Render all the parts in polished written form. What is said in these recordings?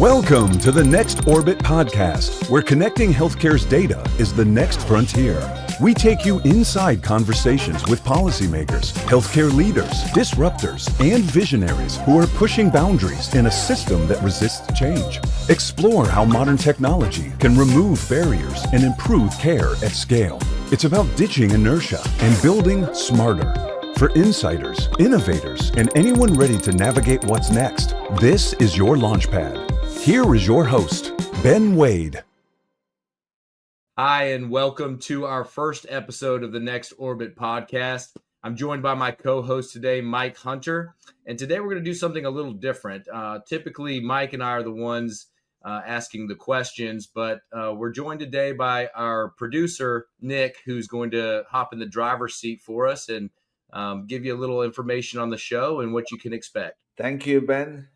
Welcome to the Next Orbit podcast, where connecting healthcare's data is the next frontier. We take you inside conversations with policymakers, healthcare leaders, disruptors, and visionaries who are pushing boundaries in a system that resists change. Explore how modern technology can remove barriers and improve care at scale. It's about ditching inertia and building smarter. For insiders, innovators, and anyone ready to navigate what's next, this is your launchpad. Here is your host, Ben Wade. Hi, and welcome to our first episode of the Next Orbit podcast. I'm joined by my co-host today, Mike Hunter, and today we're going to do something a little different. Typically, Mike and I are the ones asking the questions, but we're joined today by our producer, Nick, who's going to hop in the driver's seat for us and give you a little information on the show and what you can expect. Thank you, Ben.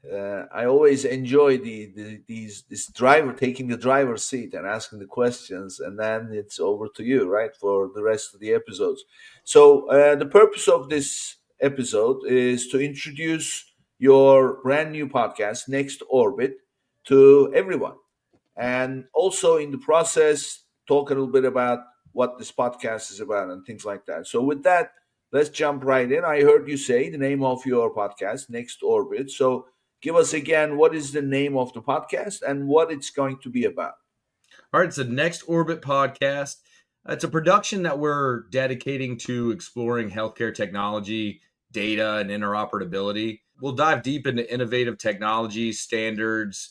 I always enjoy this driver taking the driver's seat and asking the questions, and then it's over to you, right, for the rest of the episodes. So the purpose of this episode is to introduce your brand new podcast, Next Orbit, to everyone, and also in the process talk a little bit about what this podcast is about and things like that. So with that, let's jump right in. I heard you say the name of your podcast, Next Orbit. So give us again, what is the name of the podcast and what it's going to be about? All right, it's the Next Orbit podcast. It's a production that we're dedicating to exploring healthcare technology, data, and interoperability. We'll dive deep into innovative technologies, standards,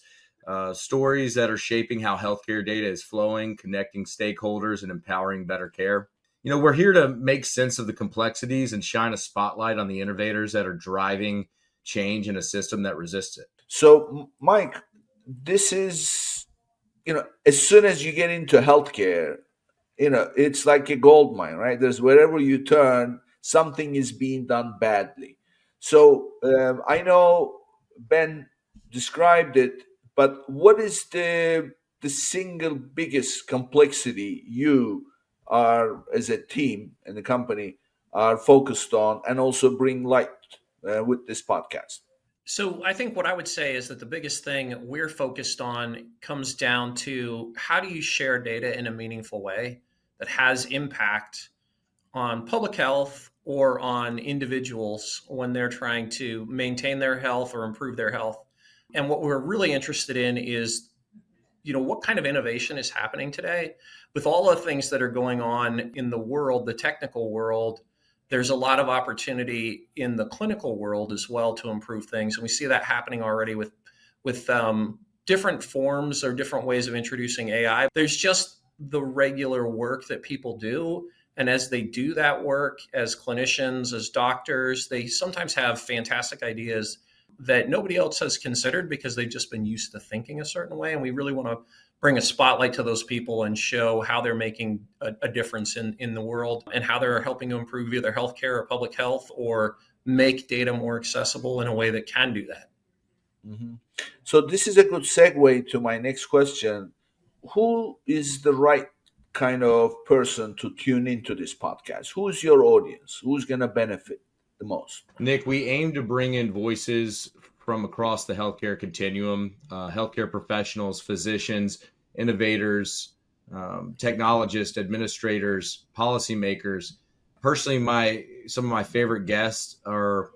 stories that are shaping how healthcare data is flowing, connecting stakeholders, and empowering better care. You know, we're here to make sense of the complexities and shine a spotlight on the innovators that are driving change in a system that resists it. So, Mike, this is, as soon as you get into healthcare, it's like a gold mine, right? There's wherever you turn, something is being done badly. So I know Ben described it, but what is the single biggest complexity you are, as a team and the company, are focused on and also bring light with this podcast? So I think what I would say is that the biggest thing we're focused on comes down to how do you share data in a meaningful way that has impact on public health or on individuals when they're trying to maintain their health or improve their health. And what we're really interested in is, what kind of innovation is happening today with all the things that are going on in the world, the technical world. There's a lot of opportunity in the clinical world as well to improve things. And we see that happening already with different forms or different ways of introducing AI. There's just the regular work that people do. And as they do that work as clinicians, as doctors, they sometimes have fantastic ideas that nobody else has considered because they've just been used to thinking a certain way. And we really want to bring a spotlight to those people and show how they're making a difference in the world and how they're helping to improve either healthcare or public health or make data more accessible in a way that can do that. Mm-hmm. So this is a good segue to my next question. Who is the right kind of person to tune into this podcast? Who's your audience? Who's going to benefit the most? Nick, we aim to bring in voices from across the healthcare continuum, healthcare professionals, physicians, innovators, technologists, administrators, policymakers. Personally, some of my favorite guests are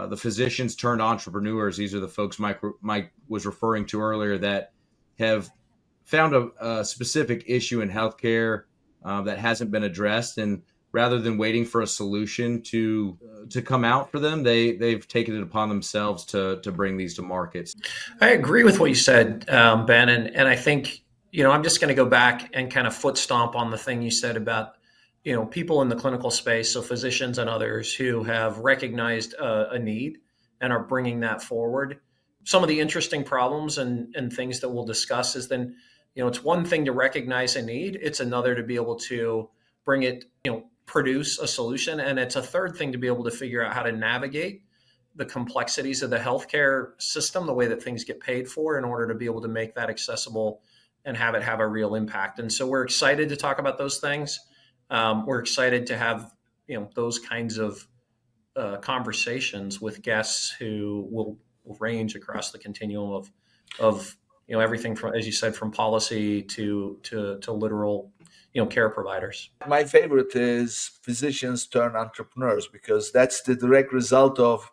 the physicians turned entrepreneurs. These are the folks Mike was referring to earlier that have found a specific issue in healthcare that hasn't been addressed, and rather than waiting for a solution to come out for them, they've taken it upon themselves to bring these to markets. I agree with what you said, Ben, and I think I'm just going to go back and kind of foot stomp on the thing you said about people in the clinical space, so physicians and others who have recognized a need and are bringing that forward. Some of the interesting problems and things that we'll discuss is then it's one thing to recognize a need, it's another to be able to bring it, produce a solution. And it's a third thing to be able to figure out how to navigate the complexities of the healthcare system, the way that things get paid for in order to be able to make that accessible and have it have a real impact. And so we're excited to talk about those things. We're excited to have, those kinds of conversations with guests who will range across the continuum of everything from, as you said, from policy to literal, care providers. My favorite is physicians turn entrepreneurs, because that's the direct result of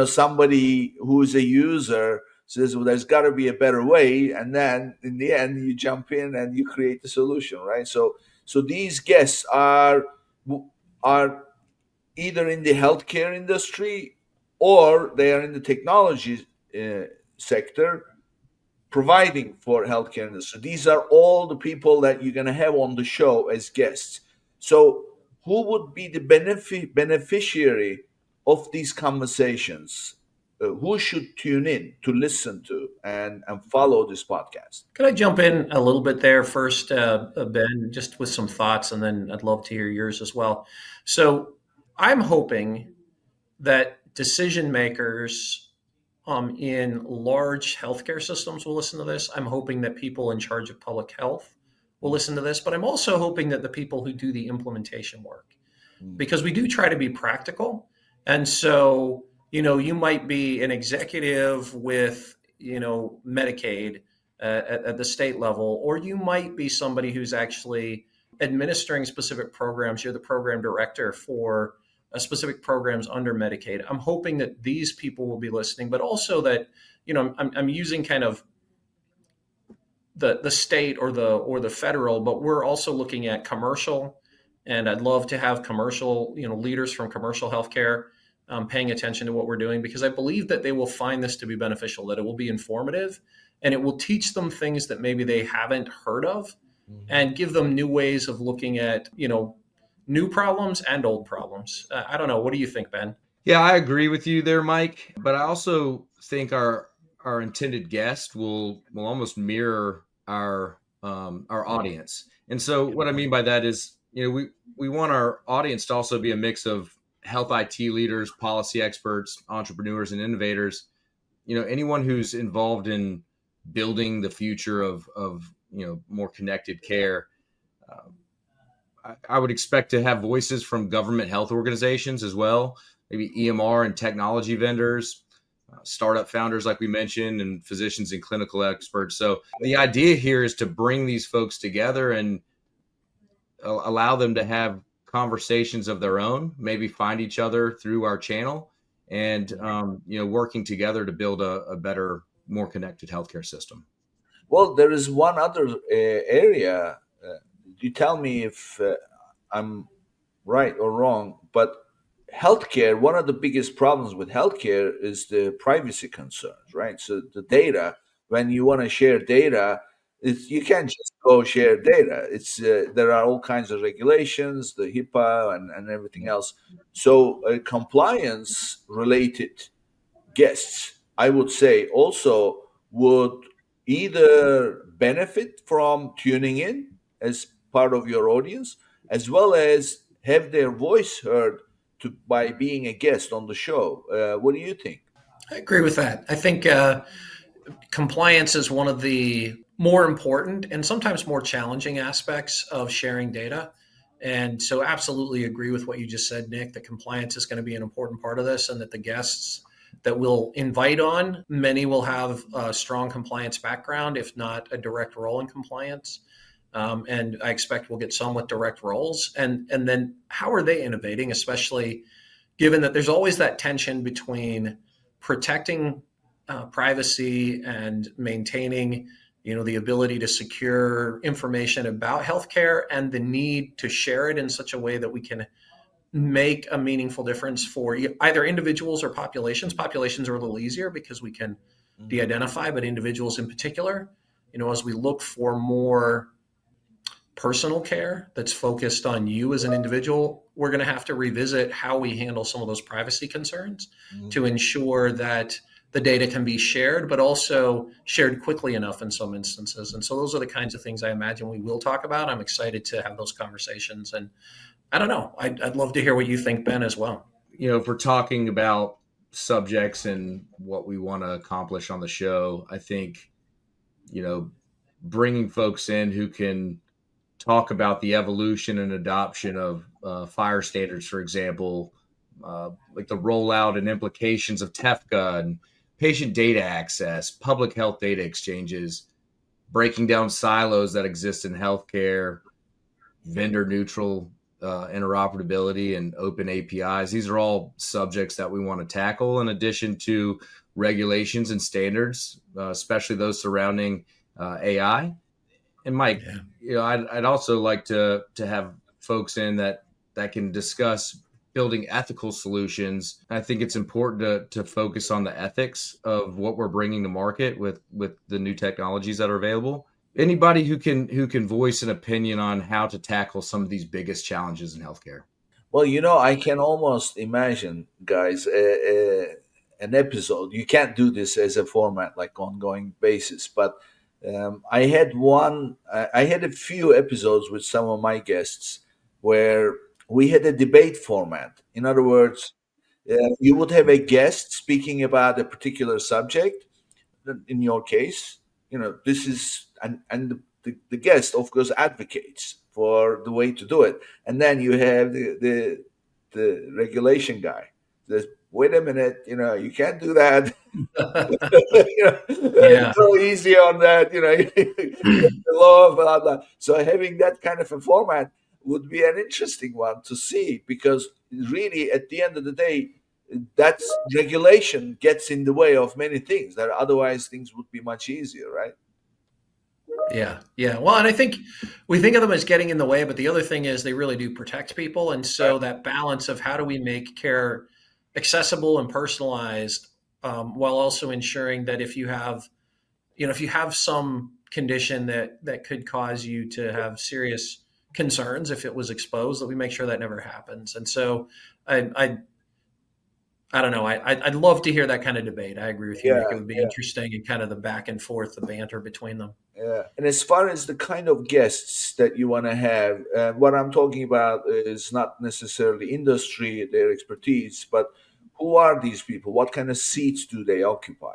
somebody who's a user says, well, there's got to be a better way, and then in the end you jump in and you create the solution, right? So these guests are either in the healthcare industry or they are in the technology sector, providing for healthcare industry. These are all the people that you're going to have on the show as guests. So who would be the beneficiary of these conversations? Who should tune in to listen to and follow this podcast? Could I jump in a little bit there first, Ben, just with some thoughts, and then I'd love to hear yours as well. So I'm hoping that decision makers in large healthcare systems will listen to this. I'm hoping that people in charge of public health will listen to this, but I'm also hoping that the people who do the implementation work, because we do try to be practical. And so, you might be an executive with, Medicaid at the state level, or you might be somebody who's actually administering specific programs. You're the program director for specific programs under Medicaid. I'm hoping that these people will be listening, but also that, I'm using kind of the state or the federal, but we're also looking at commercial, and I'd love to have commercial, leaders from commercial healthcare paying attention to what we're doing, because I believe that they will find this to be beneficial, that it will be informative, and it will teach them things that maybe they haven't heard of, and give them new ways of looking at, new problems and old problems. I don't know. What do you think, Ben? Yeah, I agree with you there, Mike. But I also think our intended guest will almost mirror our audience. And so what I mean by that is, we want our audience to also be a mix of health IT leaders, policy experts, entrepreneurs, and innovators. Anyone who's involved in building the future of more connected care. I would expect to have voices from government health organizations as well, maybe EMR and technology vendors, startup founders, like we mentioned, and physicians and clinical experts. So the idea here is to bring these folks together and allow them to have conversations of their own, maybe find each other through our channel, and working together to build a better, more connected healthcare system. Well, there is one other area. You tell me if I'm right or wrong, but healthcare, one of the biggest problems with healthcare is the privacy concerns, right? So the data, when you want to share data, you can't just go share data. It's there are all kinds of regulations, the HIPAA and everything else. So compliance related guests, I would say, also would either benefit from tuning in as part of your audience, as well as have their voice heard by being a guest on the show. What do you think? I agree with that. I think compliance is one of the more important and sometimes more challenging aspects of sharing data. And so absolutely agree with what you just said, Nick, that compliance is going to be an important part of this, and that the guests that we'll invite on, many will have a strong compliance background, if not a direct role in compliance. And I expect we'll get some with direct roles. And then how are they innovating, especially given that there's always that tension between protecting privacy and maintaining, the ability to secure information about healthcare, and the need to share it in such a way that we can make a meaningful difference for either individuals or populations. Populations are a little easier because we can de-identify, but individuals in particular, as we look for more personal care that's focused on you as an individual, we're going to have to revisit how we handle some of those privacy concerns to ensure that the data can be shared, but also shared quickly enough in some instances. And so those are the kinds of things I imagine we will talk about. I'm excited to have those conversations. And I don't know, I'd love to hear what you think, Ben, as well. If we're talking about subjects and what we want to accomplish on the show, I think, bringing folks in who can talk about the evolution and adoption of fire standards, for example, like the rollout and implications of TEFCA and patient data access, public health data exchanges, breaking down silos that exist in healthcare, vendor neutral interoperability, and open APIs. These are all subjects that we want to tackle, in addition to regulations and standards, especially those surrounding AI. And Mike, I'd also like to have folks in that can discuss building ethical solutions. I think it's important to focus on the ethics of what we're bringing to market with the new technologies that are available. Anybody who can voice an opinion on how to tackle some of these biggest challenges in healthcare. Well, I can almost imagine, guys, an episode. You can't do this as a format, like ongoing basis, but I had I had a few episodes with some of my guests where we had a debate format. In other words, you would have a guest speaking about a particular subject. In your case, this is, and the guest, of course, advocates for the way to do it. And then you have the regulation guy says, wait a minute, you can't do that. Yeah. Go easy on that, the law, blah, blah. So having that kind of a format would be an interesting one to see, because really, at the end of the day, that's regulation gets in the way of many things that otherwise things would be much easier, right? Yeah. Yeah. Well, and I think we think of them as getting in the way, but the other thing is they really do protect people. And so that balance of how do we make care accessible and personalized, while also ensuring that if you have some condition that could cause you to have serious concerns if it was exposed, that we make sure that never happens. And so I don't know. I'd love to hear that kind of debate. I agree with you, Nick. It would be interesting, and kind of the back and forth, the banter between them. Yeah. And as far as the kind of guests that you want to have, what I'm talking about is not necessarily industry, their expertise, but who are these people? What kind of seats do they occupy?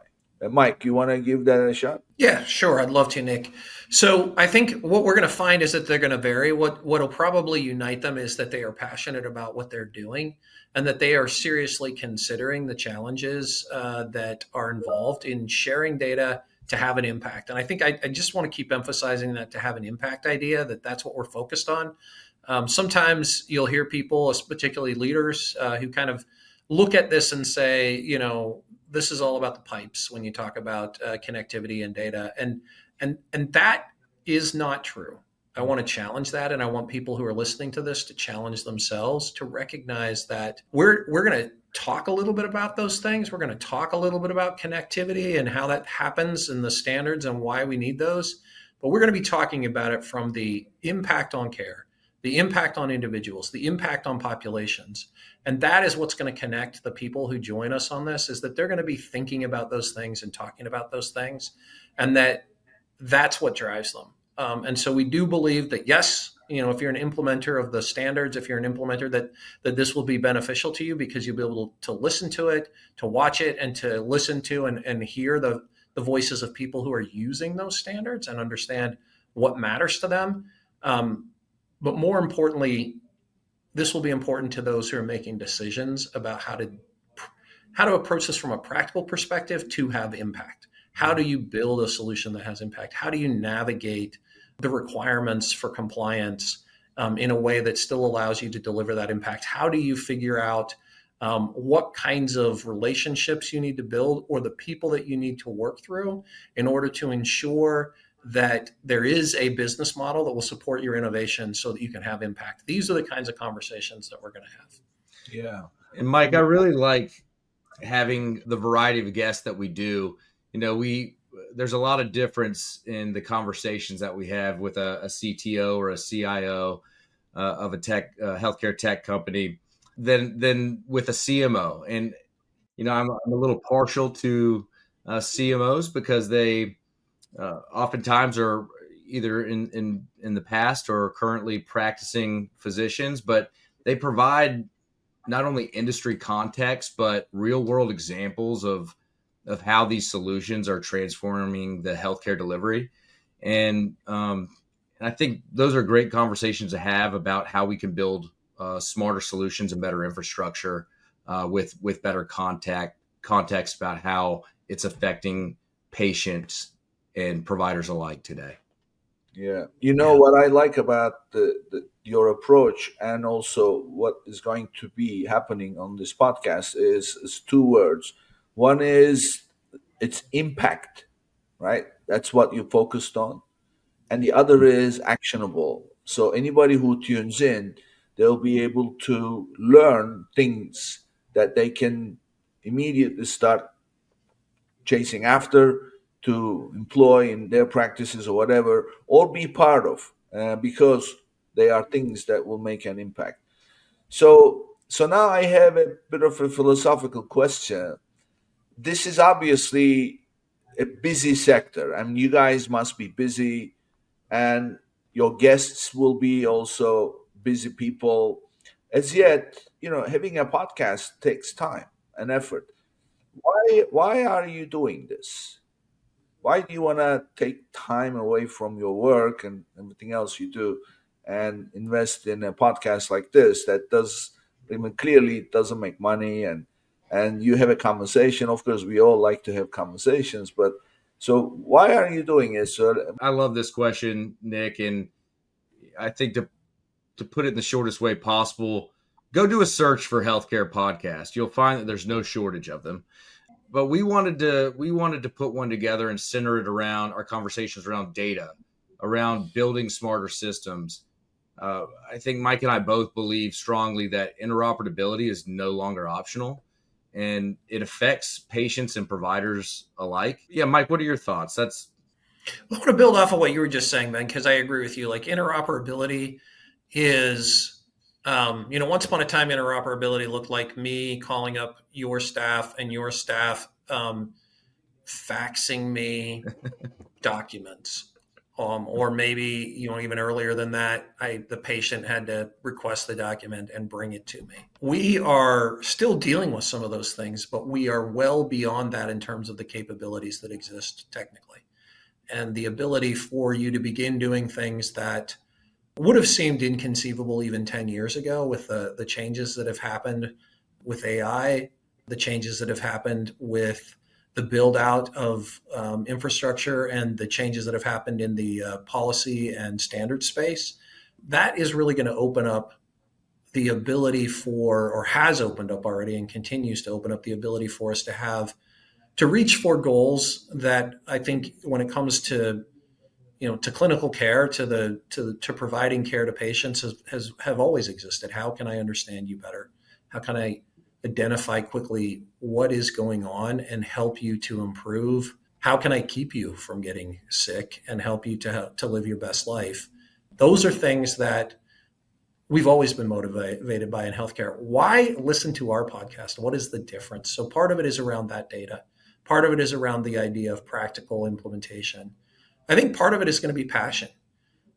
Mike, you want to give that a shot? Yeah, sure. I'd love to, Nick. So I think what we're going to find is that they're going to vary. What'll probably unite them is that they are passionate about what they're doing, and that they are seriously considering the challenges that are involved in sharing data to have an impact. And I think I just want to keep emphasizing that to have an impact idea, that's what we're focused on. Sometimes you'll hear people, particularly leaders, who kind of look at this and say, this is all about the pipes when you talk about connectivity and data, and that is not true. I want to challenge that, and I want people who are listening to this to challenge themselves to recognize that we're going to talk a little bit about those things. We're going to talk a little bit about connectivity and how that happens and the standards and why we need those, but we're going to be talking about it from the impact on care, the impact on individuals, the impact on populations. And that is what's going to connect the people who join us on this, is that they're going to be thinking about those things and talking about those things, and that's what drives them. And so we do believe that, yes, if you're an implementer of the standards, if you're an implementer, that this will be beneficial to you, because you'll be able to listen to it, to watch it, and to listen to and hear the voices of people who are using those standards and understand what matters to them. But more importantly, this will be important to those who are making decisions about how to approach this from a practical perspective to have impact. How do you build a solution that has impact? How do you navigate the requirements for compliance in a way that still allows you to deliver that impact? How do you figure out what kinds of relationships you need to build, or the people that you need to work through in order to ensure that there is a business model that will support your innovation so that you can have impact? These are the kinds of conversations that we're going to have. Yeah. And Mike, I really like having the variety of guests that we do. There's a lot of difference in the conversations that we have with a CTO or a CIO of a healthcare tech company than with a CMO. And, I'm a little partial to CMOs because they oftentimes are either in the past or currently practicing physicians, but they provide not only industry context, but real world examples of how these solutions are transforming the healthcare delivery. And I think those are great conversations to have about how we can build smarter solutions and better infrastructure with better context about how it's affecting patients and providers alike today. Yeah. You know what I like about your approach, and also what is going to be happening on this podcast is two words. One is it's impact, right? That's what you focused on. And the other is actionable. So anybody who tunes in, they'll be able to learn things that they can immediately start chasing after, to employ in their practices or whatever, or be part of, because they are things that will make an impact. So now I have a bit of a philosophical question. This is obviously a busy sector. I mean, you guys must be busy, and your guests will be also busy people. As yet, having a podcast takes time and effort. Why are you doing this? Why do you want to take time away from your work and everything else you do and invest in a podcast like this that does, I mean, clearly doesn't make money, and you have a conversation. Of course, we all like to have conversations, but so why are you doing it, sir? I love this question, Nick, and I think to put it in the shortest way possible, go do a search for healthcare podcast. You'll find that there's no shortage of them. But we wanted to put one together and center it around our conversations around data, around building smarter systems. I think Mike and I both believe strongly that interoperability is no longer optional, and it affects patients and providers alike. Yeah, Mike, what are your thoughts? I want to build off of what you were just saying, Ben, because I agree with you. Like interoperability is, once upon a time, interoperability looked like me calling up your staff and your staff faxing me documents. Or maybe, even earlier than that, the patient had to request the document and bring it to me. We are still dealing with some of those things, but we are well beyond that in terms of the capabilities that exist technically. And the ability for you to begin doing things that would have seemed inconceivable even 10 years ago, with the changes that have happened with AI, the changes that have happened with the build out of infrastructure, and the changes that have happened in the policy and standard space. That is really going to open up the ability for, or has opened up already and continues to open up the ability for us to reach for goals that I think, when it comes to to clinical care, to providing care to patients, have always existed. How can I understand you better? How can I identify quickly what is going on and help you to improve? How can I keep you from getting sick and help you to live your best life? Those are things that we've always been motivated by in healthcare. Why listen to our podcast? What is the difference? So part of it is around that data. Part of it is around the idea of practical implementation. I think part of it is going to be passion.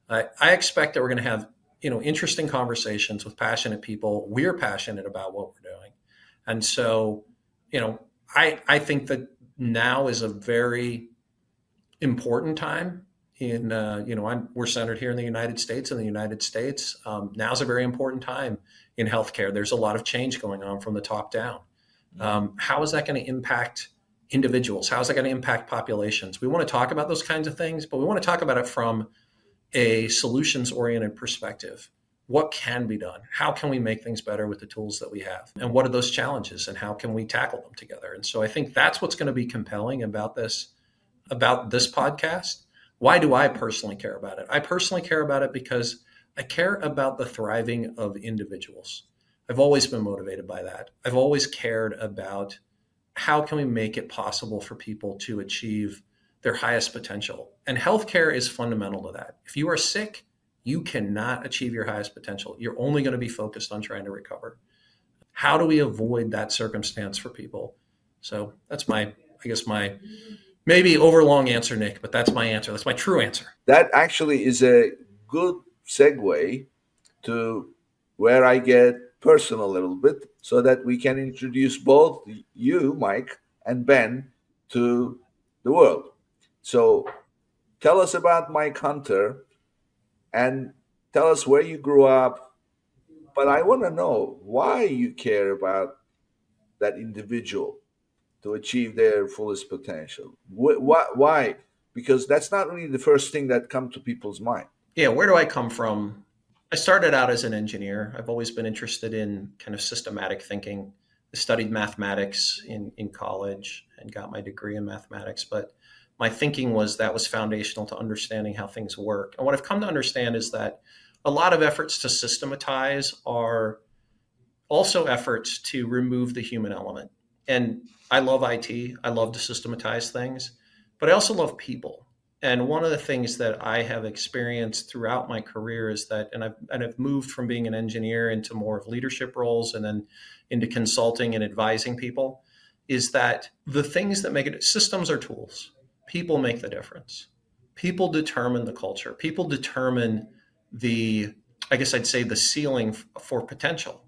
I expect that we're going to have, interesting conversations with passionate people. We're passionate about what we're doing. And so, I think that now is a very important time in, we're centered here in the United States. In the United States, now's a very important time in healthcare. There's a lot of change going on from the top down. How is that going to impact individuals? How is that going to impact populations? We want to talk about those kinds of things, but we want to talk about it from a solutions-oriented perspective. What can be done? How can we make things better with the tools that we have? And what are those challenges, and how can we tackle them together? And so I think that's what's going to be compelling about this podcast. Why do I personally care about it? I personally care about it because I care about the thriving of individuals. I've always been motivated by that. I've always cared about how can we make it possible for people to achieve their highest potential? And healthcare is fundamental to that. If you are sick, you cannot achieve your highest potential. You're only going to be focused on trying to recover. How do we avoid that circumstance for people? So that's my maybe overlong answer, Nick, but that's my answer. That's my true answer. That actually is a good segue to where I get personal a little bit, so that we can introduce both you, Mike, and Ben to the world. So tell us about Mike Hunter, and tell us where you grew up. But I want to know why you care about that individual to achieve their fullest potential. Why? Because that's not really the first thing that comes to people's mind. Yeah, where do I come from? I started out as an engineer. I've always been interested in kind of systematic thinking. I studied mathematics in college and got my degree in mathematics, but my thinking was foundational to understanding how things work. And what I've come to understand is that a lot of efforts to systematize are also efforts to remove the human element. And I love IT. I love to systematize things, but I also love people. And one of the things that I have experienced throughout my career is that, and I've moved from being an engineer into more of leadership roles and then into consulting and advising people, is that the things that make it, systems are tools. People make the difference. People determine the culture. People determine I guess I'd say the ceiling for potential.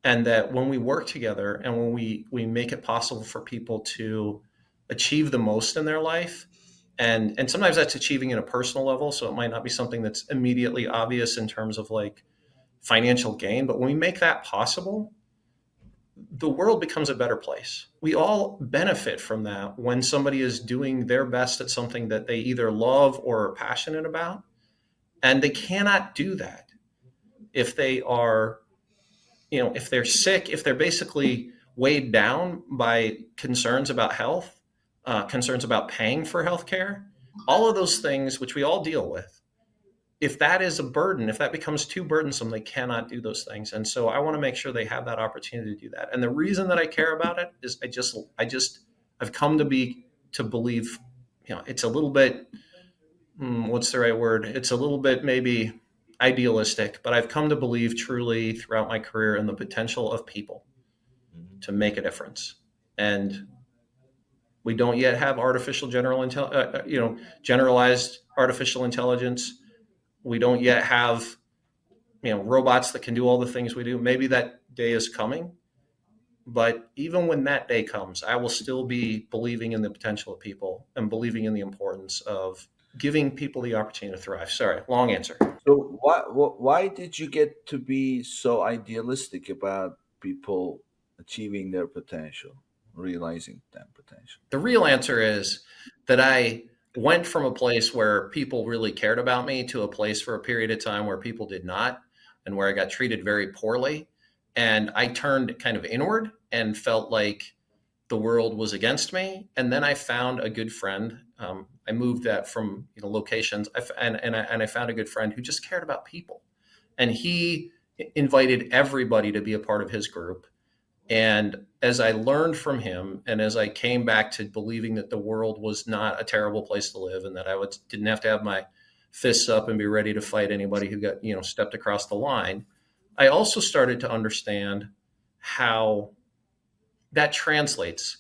And that when we work together and when we make it possible for people to achieve the most in their life, and sometimes that's achieving at a personal level, so it might not be something that's immediately obvious in terms of like financial gain, but when we make that possible, the world becomes a better place. We all benefit from that when somebody is doing their best at something that they either love or are passionate about, and they cannot do that if they are, if they're sick, if they're basically weighed down by concerns about health, concerns about paying for healthcare, all of those things which we all deal with. If that is a burden, if that becomes too burdensome, they cannot do those things. And so I want to make sure they have that opportunity to do that. And the reason that I care about it is I've come to believe, it's a little bit, what's the right word? It's a little bit maybe idealistic, but I've come to believe truly throughout my career in the potential of people to make a difference. And we don't yet have generalized artificial intelligence. We don't yet have, robots that can do all the things we do. Maybe that day is coming, but even when that day comes, I will still be believing in the potential of people and believing in the importance of giving people the opportunity to thrive. Sorry, long answer. So why did you get to be so idealistic about people achieving their potential, realizing that potential? The real answer is that I went from a place where people really cared about me to a place for a period of time where people did not, and where I got treated very poorly. And I turned kind of inward and felt like the world was against me. And then I found a good friend. I moved that from locations, and I found a good friend who just cared about people, and he invited everybody to be a part of his group. And as I learned from him, and as I came back to believing that the world was not a terrible place to live, and that didn't have to have my fists up and be ready to fight anybody who got stepped across the line, I also started to understand how that translates.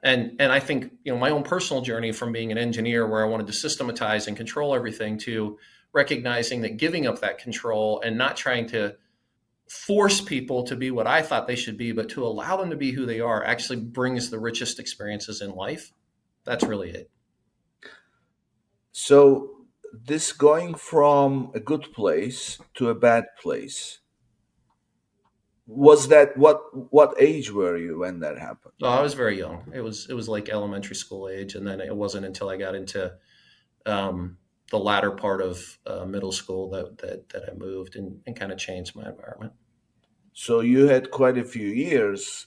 And I think my own personal journey from being an engineer where I wanted to systematize and control everything to recognizing that giving up that control and not trying to force people to be what I thought they should be, but to allow them to be who they are, actually brings the richest experiences in life. That's really it. So this going from a good place to a bad place, was that what age were you when that happened? Oh, I was very young. It was like elementary school age, and then it wasn't until I got into the latter part of middle school that I moved and kind of changed my environment. So you had quite a few years.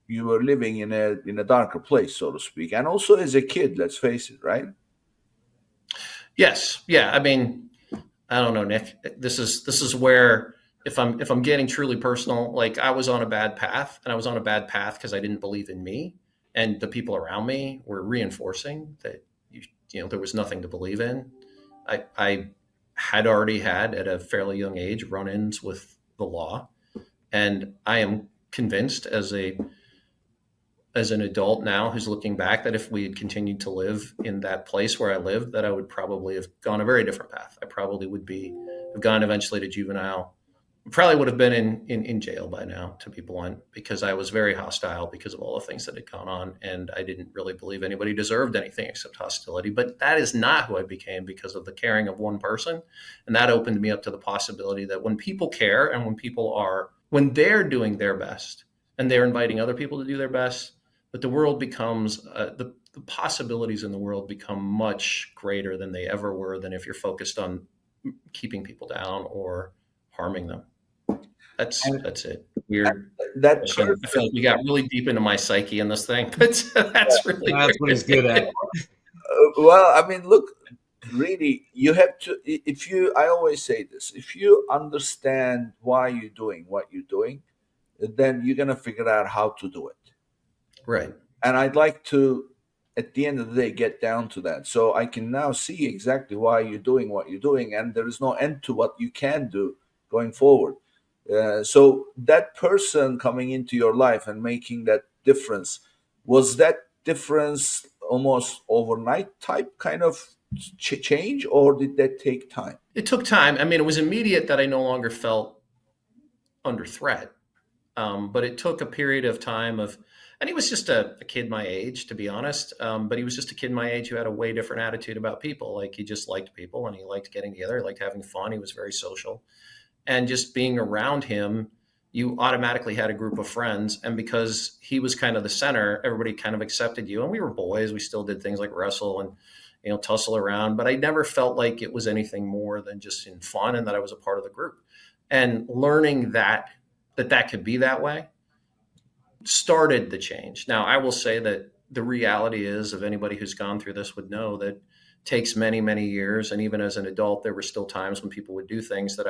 You were living in a darker place, so to speak, and also as a kid. Let's face it, right? Yes. Yeah. I mean, I don't know, Nick. This is where if I'm getting truly personal, like I was on a bad path, and I was on a bad path because I didn't believe in me, and the people around me were reinforcing that there was nothing to believe in. I had already had at a fairly young age run-ins with the law, and I am convinced as an adult now who's looking back that if we had continued to live in that place where I lived, that I would probably have gone a very different path. I probably have gone eventually to juvenile. Probably would have been in jail by now, to be blunt, because I was very hostile because of all the things that had gone on, and I didn't really believe anybody deserved anything except hostility. But that is not who I became because of the caring of one person, and that opened me up to the possibility that when people care and when they're doing their best and they're inviting other people to do their best, that the world becomes the possibilities in the world become much greater than they ever were than if you're focused on keeping people down or harming them. And That's it. Weird that question. I feel person, like we got really deep into my psyche in this thing, but that's really That's what he's good at. well, I mean, look, really, you have to, if you, I always say this, if you understand why you're doing what you're doing, then you're going to figure out how to do it. right. And I'd like to, at the end of the day, get down to that. So I can now see exactly why you're doing what you're doing, and there is no end to what you can do going forward. So that person coming into your life and making that difference, was that difference almost overnight type kind of change, or did that take time? It took time. I mean, it was immediate that I no longer felt under threat. But it took a period of time of, and he was just a kid my age, to be honest. But he was just a kid my age who had a way different attitude about people. Like he just liked people and he liked getting together, he liked having fun. He was very social. And just being around him, you automatically had a group of friends. And because he was kind of the center, everybody kind of accepted you. And we were boys. We still did things like wrestle and, tussle around. But I never felt like it was anything more than just in fun and that I was a part of the group. And learning that could be that way started the change. Now, I will say that the reality is, of anybody who's gone through this would know that it takes many, many years. And even as an adult, there were still times when people would do things that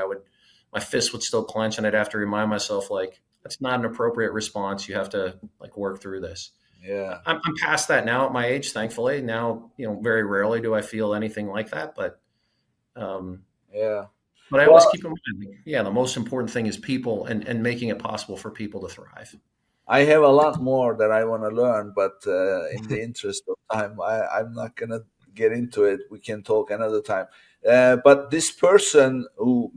my fist would still clench, and I'd have to remind myself, like, that's not an appropriate response. You have to work through this. Yeah. I'm past that now at my age, thankfully. Now, very rarely do I feel anything like that, but Yeah. But I always keep in mind, the most important thing is people and making it possible for people to thrive. I have a lot more that I want to learn, but in the interest of time, I'm not going to get into it. We can talk another time. But this person who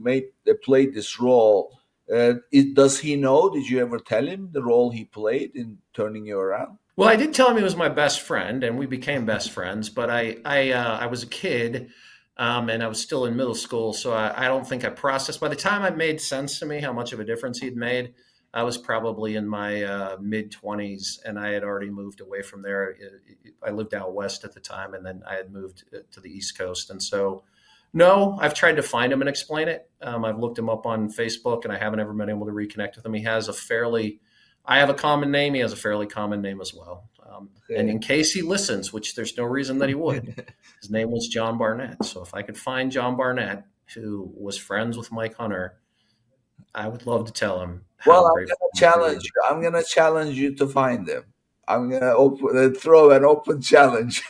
played this role, does he know? Did you ever tell him the role he played in turning you around? Well, I did tell him he was my best friend, and we became best friends. But I was a kid, and I was still in middle school, so I don't think I processed. By the time it made sense to me how much of a difference he'd made, I was probably in my mid-20s, and I had already moved away from there. I lived out west at the time, and then I had moved to the East Coast. And so, no, I've tried to find him and explain it. I've looked him up on Facebook, and I haven't ever been able to reconnect with him. I have a common name. He has a fairly common name as well. Okay. And in case he listens, which there's no reason that he would, his name was John Barnett. So if I could find John Barnett, who was friends with Mike Hunter, I would love to tell him. Well, I'm going to challenge you to find him. I'm going to throw an open challenge.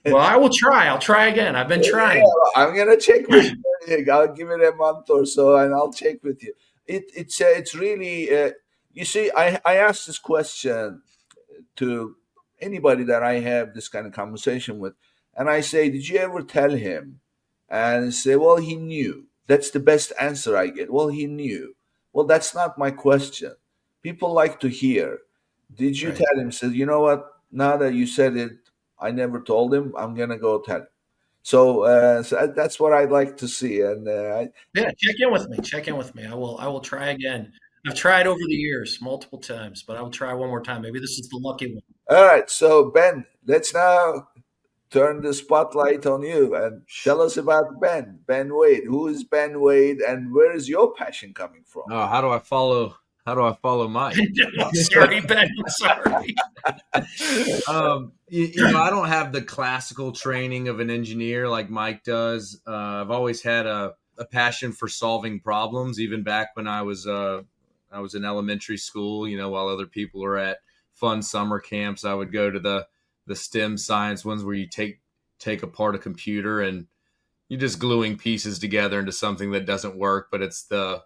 Well, I will try. I'll try again. I've been trying. Yeah, I'm going to check with you. I'll give it a month or so, and I'll check with you. It's really, you see, I asked this question to anybody that I have this kind of conversation with, and I say, did you ever tell him? And say, well, he knew. That's the best answer I get. Well, he knew. Well, that's not my question. People like to hear. Did you tell him? Said, you know what? Now that you said it, I never told him. I'm gonna go tell him. So that's what I'd like to see. And check in with me. Check in with me. I will try again. I've tried over the years multiple times, but I will try one more time. Maybe this is the lucky one. All right. So Ben, let's now turn the spotlight on you and tell us about Ben Wade. Who is Ben Wade, and where is your passion coming from? Oh, how do I follow Mike? Sorry, Ben. I'm sorry. I don't have the classical training of an engineer like Mike does. I've always had a passion for solving problems, even back when I was in elementary school. While other people were at fun summer camps, I would go to the STEM science ones where you take apart a computer and you're just gluing pieces together into something that doesn't work, but it's the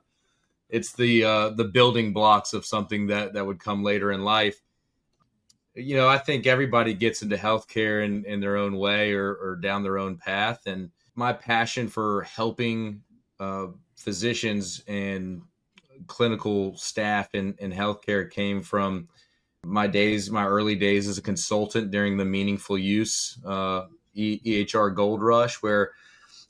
building blocks of something that would come later in life. I think everybody gets into healthcare in their own way or down their own path. And my passion for helping physicians and clinical staff in healthcare came from my early days as a consultant during the Meaningful Use EHR Gold Rush, where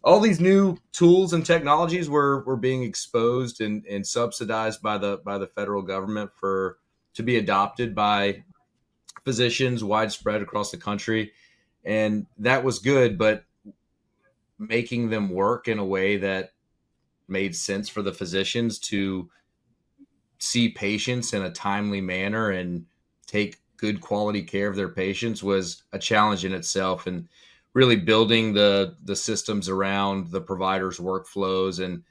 all these new tools and technologies were being exposed and subsidized by the federal government to be adopted by physicians widespread across the country. And that was good, but making them work in a way that made sense for the physicians to see patients in a timely manner and take good quality care of their patients was a challenge in itself. And really building the systems around the providers' workflows and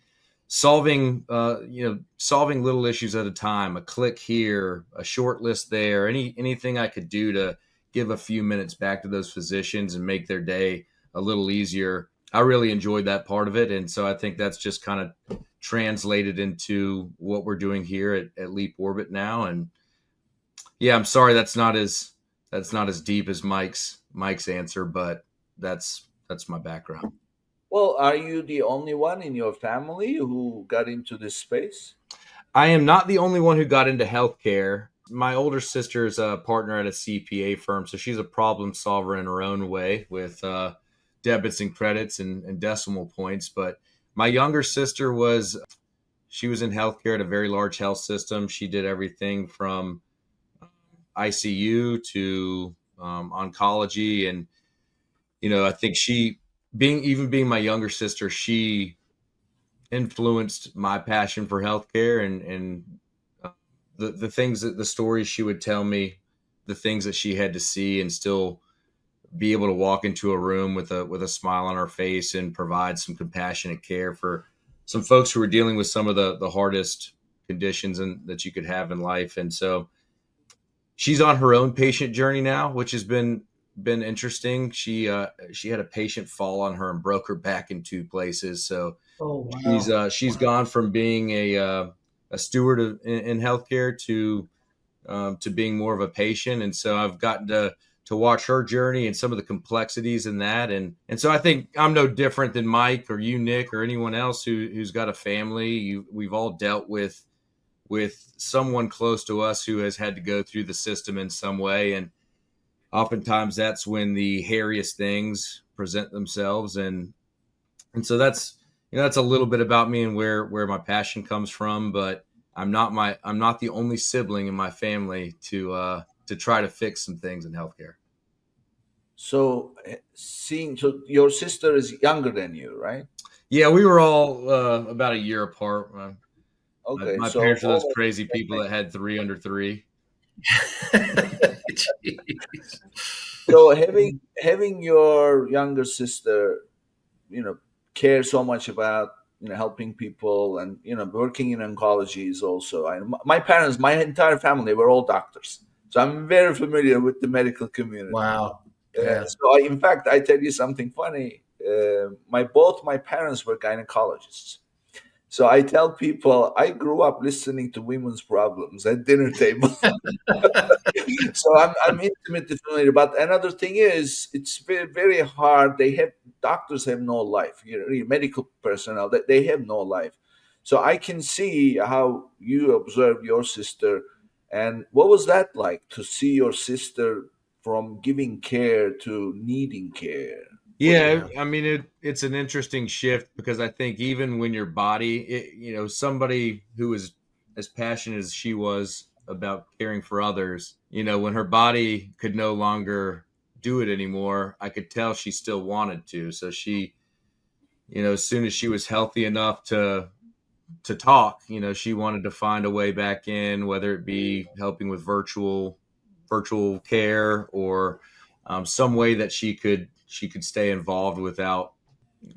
solving little issues at a time, a click here, a short list there, anything I could do to give a few minutes back to those physicians and make their day a little easier. I really enjoyed that part of it. And so I think that's just kind of translated into what we're doing here at Leap Orbit now. And yeah, I'm sorry that's not as deep as Mike's answer, but that's my background. Well, are you the only one in your family who got into this space? I am not the only one who got into healthcare. My older sister is a partner at a CPA firm, so she's a problem solver in her own way with debits and credits and decimal points. But my younger sister she was in healthcare at a very large health system. She did everything from ICU to oncology, and I think being my younger sister, she influenced my passion for healthcare and the things that the stories she would tell me, the things that she had to see and still be able to walk into a room with a smile on her face and provide some compassionate care for some folks who were dealing with some of the hardest conditions that you could have in life. And so she's on her own patient journey now, which has been interesting. She had a patient fall on her and broke her back in two places. So Oh, wow. she's gone from being a steward in healthcare to being more of a patient. And so I've gotten to watch her journey and some of the complexities in that. And so I think I'm no different than Mike or you, Nick, or anyone else who's got a family. We've all dealt with someone close to us who has had to go through the system in some way. And oftentimes that's when the hairiest things present themselves. And so that's a little bit about me and where my passion comes from. But I'm not the only sibling in my family to try to fix some things in healthcare. So, so your sister is younger than you, right? Yeah, we were all about a year apart. Okay, My so parents are those almost crazy the people same that had three under three. Jeez. So having your younger sister, care so much about helping people and working in oncology is also. My parents, my entire family, were all doctors, so I'm very familiar with the medical community. Wow. Yeah. So in fact, I tell you something funny. Both my parents were gynecologists. So I tell people I grew up listening to women's problems at dinner table. So I'm intimately familiar. But another thing is, it's very, very hard. Doctors have no life. Medical personnel, they have no life. So I can see how you observed your sister, and what was that like to see your sister from giving care to needing care? Yeah, Yeah. I mean it's an interesting shift because I think even when your body, somebody who is as passionate as she was about caring for others, when her body could no longer do it anymore, I could tell she still wanted to. So she, as soon as she was healthy enough to talk, she wanted to find a way back in, whether it be helping with virtual care or some way that she could stay involved without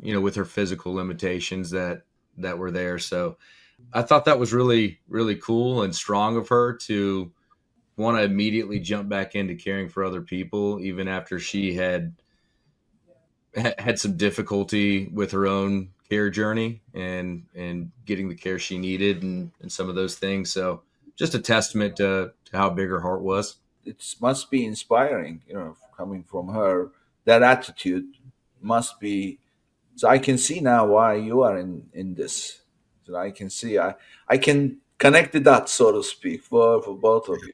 with her physical limitations that were there. So I thought that was really really cool and strong of her to want to immediately jump back into caring for other people even after she had some difficulty with her own care journey and getting the care she needed and some of those things. So just a testament to how big her heart was. It must be inspiring, coming from her. That attitude must be. So I can see now why you are in this. So I can see, I can connect the dots, so to speak, for both of you.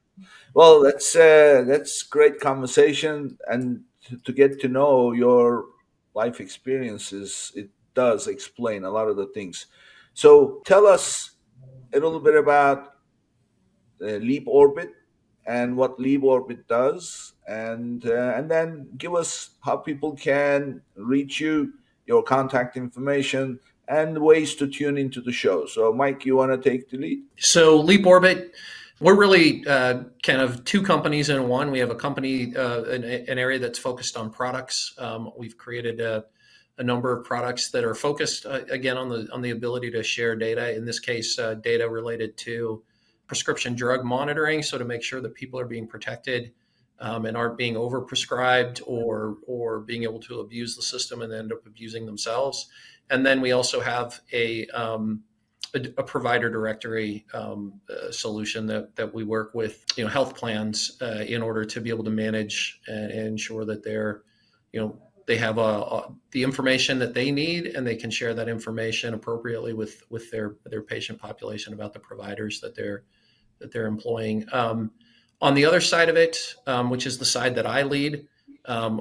Well, that's great conversation, and to get to know your life experiences, it does explain a lot of the things. So tell us a little bit about Leap Orbit and what Leap Orbit does, and then give us how people can reach you, your contact information, and ways to tune into the show. So, Mike, you want to take the lead? So Leap Orbit, we're really kind of two companies in one. We have a company, an area that's focused on products. We've created a number of products that are focused again on the ability to share data. In this case, data related to prescription drug monitoring, so to make sure that people are being protected and aren't being overprescribed or being able to abuse the system and end up abusing themselves. And then we also have a provider directory solution that we work with, health plans in order to be able to manage and ensure that they have the information that they need, and they can share that information appropriately with their patient population about the providers that they're employing. On the other side of it, which is the side that I lead,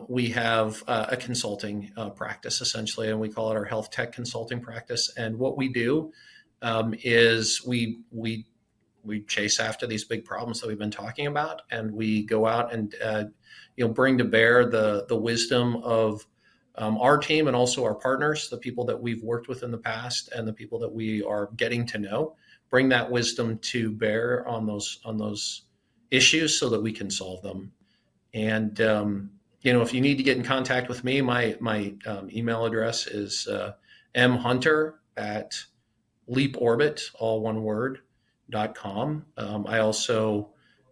we have a consulting practice essentially, and we call it our health tech consulting practice. And what we do is we chase after these big problems that we've been talking about, and we go out and bring to bear the wisdom of our team and also our partners, the people that we've worked with in the past and the people that we are getting to know. Bring that wisdom to bear on those issues so that we can solve them. And if you need to get in contact with me, my email address is mhunter@leaporbit, all one word, .com. I also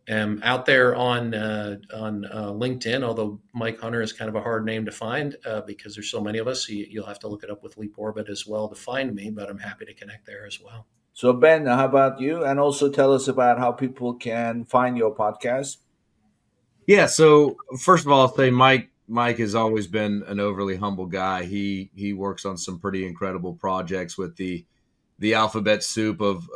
am out there on LinkedIn, although Mike Hunter is kind of a hard name to find because there's so many of us. So you'll have to look it up with Leap Orbit as well to find me, but I'm happy to connect there as well. So, Ben, how about you? And also tell us about how people can find your podcast. Yeah. So first of all, I'll say Mike has always been an overly humble guy. He works on some pretty incredible projects with the alphabet soup of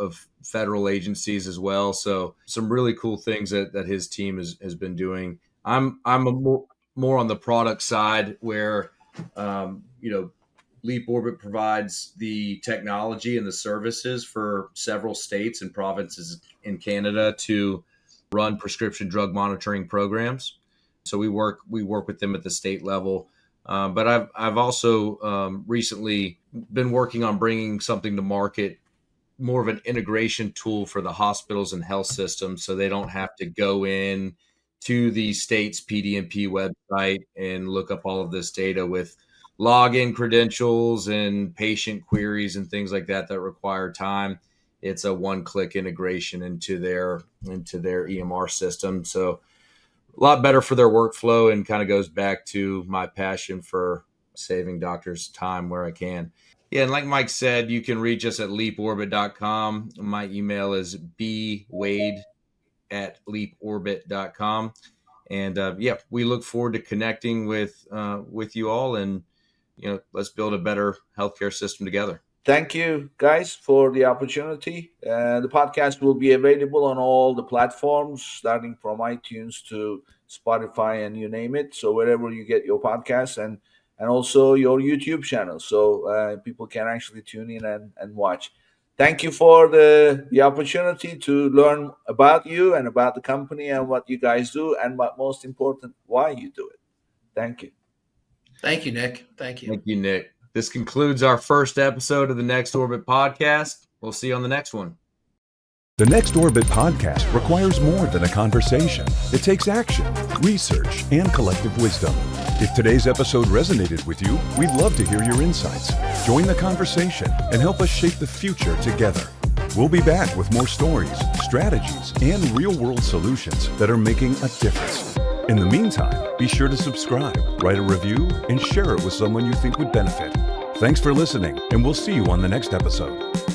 federal agencies as well. So some really cool things that his team has been doing. I'm more on the product side where, Leap Orbit provides the technology and the services for several states and provinces in Canada to run prescription drug monitoring programs. So we work with them at the state level. But I've also recently been working on bringing something to market, more of an integration tool for the hospitals and health systems, so they don't have to go in to the state's PDMP website and look up all of this data with login credentials and patient queries and things like that require time. It's a one-click integration into their EMR system. So a lot better for their workflow, and kind of goes back to my passion for saving doctors time where I can. Yeah, and like Mike said, you can reach us at leaporbit.com. My email is bwade@leaporbit.com. And we look forward to connecting with you all, and let's build a better healthcare system together. Thank you, guys, for the opportunity. The podcast will be available on all the platforms, starting from iTunes to Spotify and you name it. So wherever you get your podcasts, and also your YouTube channel, so people can actually tune in and watch. Thank you for the opportunity to learn about you and about the company and what you guys do, and what most important, why you do it. Thank you. Thank you, Nick. Thank you. Thank you, Nick. This concludes our first episode of the Next Orbit podcast. We'll see you on the next one. The Next Orbit podcast requires more than a conversation. It takes action, research, and collective wisdom. If today's episode resonated with you, we'd love to hear your insights. Join the conversation and help us shape the future together. We'll be back with more stories, strategies, and real-world solutions that are making a difference. In the meantime, be sure to subscribe, write a review, and share it with someone you think would benefit. Thanks for listening, and we'll see you on the next episode.